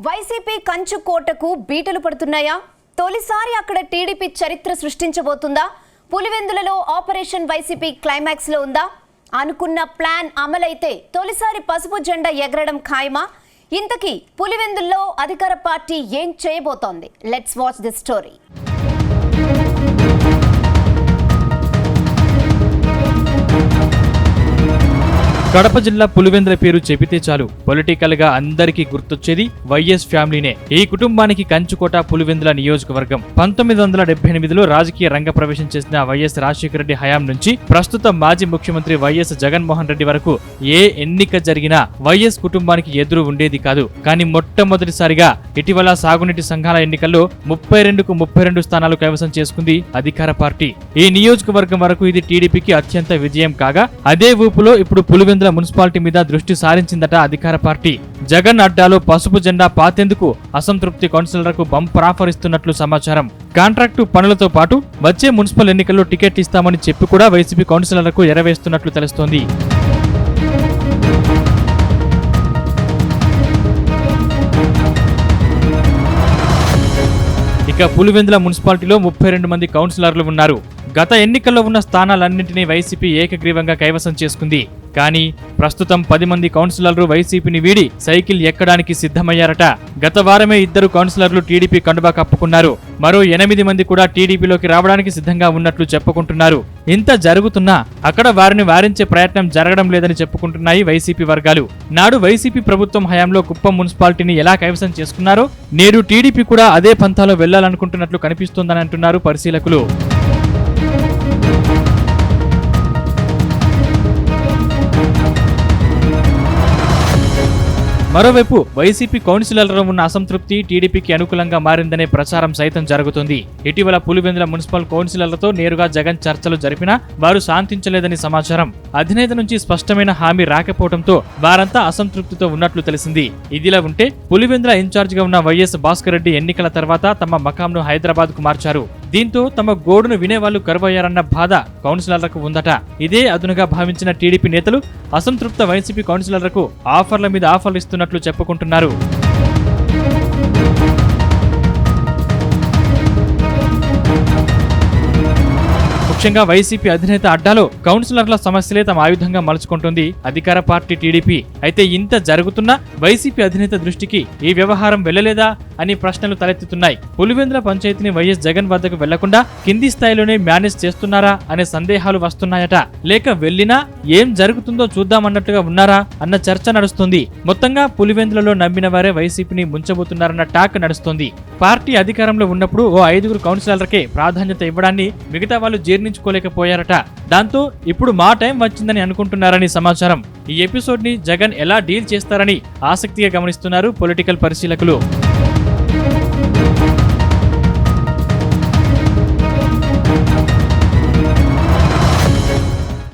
YCP కంచు కోటకు బీటలు పడుతున్నాయా? తొలిసారి అక్కడ టీడీపీ చరిత్ర సృష్టించబోతుందా? పులివెందులలో ఆపరేషన్ వైసీపీ క్లైమాక్స్ లో ఉందా? అనుకున్న ప్లాన్ అమలైతే తొలిసారి పసుపు జెండా ఎగరడం ఖాయమా? ఇంతకీ పులివెందుల్లో అధికార పార్టీ ఏం చేయబోతోంది? Let's watch this story. Kadapa జిల్లా పులివెందుల పేరు చెబితే చాలు పొలిటికల్ గా అందరికీ గుర్తొచ్చేది వైఎస్ ఫ్యామిలీనే. ఈ కుటుంబానికి కంచుకోట పులివెందుల నియోజకవర్గం. 1978లో రాజకీయ రంగ ప్రవేశం చేసిన వైఎస్ రాజశేఖర రెడ్డి హయాం నుంచి ప్రస్తుత మాజీ ముఖ్యమంత్రి వైఎస్ జగన్మోహన్ రెడ్డి వరకు ఏ ఎన్నిక జరిగినా వైఎస్ కుటుంబానికి ఎదురు ఉండేది కాదు. కానీ మొట్టమొదటిసారిగా ఇటీవల సాగునీటి సంఘాల ఎన్నికల్లో 32కు 32 స్థానాలు కైవసం చేసుకుంది అధికార పార్టీ. ఈ నియోజకవర్గం వరకు ఇది టీడీపీకి అత్యంత విజయం కాగా, అదే ఊపులో ఇప్పుడు పులివెందుల మున్సిపాలిటీ మీద దృష్టి సారించిందట అధికార పార్టీ. జగన్ అడ్డాలో పసుపు జెండా పాతేందుకు అసంతృప్తి కౌన్సిలర్లకు బంపర్ ఆఫర్ ఇస్తున్నట్లు సమాచారం. కాంట్రాక్టు పనులతో పాటు వచ్చే మున్సిపల్ ఎన్నికల్లో టికెట్ ఇస్తామని చెప్పి కూడా వైసీపీ కౌన్సిలర్లకు ఎరవేస్తున్నట్లు తెలుస్తోంది. ఇక పులివెందుల మున్సిపాలిటీలో 32 మంది కౌన్సిలర్లు ఉన్నారు. గత ఎన్నికల్లో ఉన్న స్థానాలన్నింటినీ వైసీపీ ఏకగ్రీవంగా కైవసం చేసుకుంది. కానీ ప్రస్తుతం 10 మంది కౌన్సిలర్లు వైసీపీని వీడి సైకిల్ ఎక్కడానికి సిద్ధమయ్యారట. గత వారమే 2 కౌన్సిలర్లు టీడీపీ కండువా కప్పుకున్నారు. మరో 8 మంది కూడా టీడీపీలోకి రావడానికి సిద్ధంగా ఉన్నట్లు చెప్పుకుంటున్నారు. ఇంత జరుగుతున్నా అక్కడ వారిని వారించే ప్రయత్నం జరగడం లేదని చెప్పుకుంటున్నాయి వైసీపీ వర్గాలు. నాడు వైసీపీ ప్రభుత్వం హయాంలో కుప్పం మున్సిపాలిటీని ఎలా కైవసం చేసుకున్నారో నేడు టీడీపీ కూడా అదే పంథాలో వెళ్లాలనుకుంటున్నట్లు కనిపిస్తోందని అంటున్నారు పరిశీలకులు. మరోవైపు వైసీపీ కౌన్సిలర్లో ఉన్న అసంతృప్తి టీడీపీకి అనుకూలంగా మారిందనే ప్రచారం సైతం జరుగుతుంది. ఇటీవల పులివెందుల మున్సిపల్ కౌన్సిలర్లతో నేరుగా జగన్ చర్చలు జరిపినా వారు శాంతించలేదని సమాచారం. అధినేత నుంచి స్పష్టమైన హామీ రాకపోవడంతో వారంతా అసంతృప్తితో ఉన్నట్లు తెలిసింది. ఇదిలా ఉంటే పులివెందుల ఇన్ఛార్జిగా ఉన్న వైఎస్ భాస్కర్ రెడ్డి ఎన్నికల తర్వాత తమ మకాంను హైదరాబాద్ కు మార్చారు. దీంతో తమ గోడును వినేవాళ్లు కరువయ్యారన్న బాధ కౌన్సిలర్లకు ఉందట. ఇదే అదునుగా భావించిన టీడీపీ నేతలు అసంతృప్త వైసీపీ కౌన్సిలర్లకు ఆఫర్ల మీద ఆఫర్లు ఇస్తున్నట్లు చెప్పుకుంటున్నారు. ముఖ్యంగా వైసీపీ అధినేత అడ్డాలో కౌన్సిలర్ల సమస్యలే తమ ఆయుధంగా మలుచుకుంటుంది అధికార పార్టీ టీడీపీ. అయితే ఇంత జరుగుతున్నా వైసీపీ అధినేత దృష్టికి ఈ వ్యవహారం వెళ్లలేదా అని ప్రశ్నలు తలెత్తుతున్నాయి. పులివెందుల పంచాయతీని వైఎస్ జగన్ వద్దకు వెళ్లకుండా కింది స్థాయిలోనే మేనేజ్ చేస్తున్నారా అనే సందేహాలు వస్తున్నాయట. లేక వెళ్లినా ఏం జరుగుతుందో చూద్దామన్నట్టుగా ఉన్నారా అన్న చర్చ నడుస్తుంది. మొత్తంగా పులివెందులలో నమ్మిన వారే వైసీపీని ముంచబోతున్నారన్న టాక్ నడుస్తోంది. పార్టీ అధికారంలో ఉన్నప్పుడు ఓ 5 కౌన్సిలర్లకే ప్రాధాన్యత ఇవ్వడాన్ని మిగతా వాళ్ళు జీర్ణించుకోలేకపోయారట. దాంతో ఇప్పుడు మా టైం వచ్చిందని అనుకుంటున్నారని సమాచారం. ఈ ఎపిసోడ్ ని జగన్ ఎలా డీల్ చేస్తారని ఆసక్తిగా గమనిస్తున్నారు పొలిటికల్ పరిశీలకులు.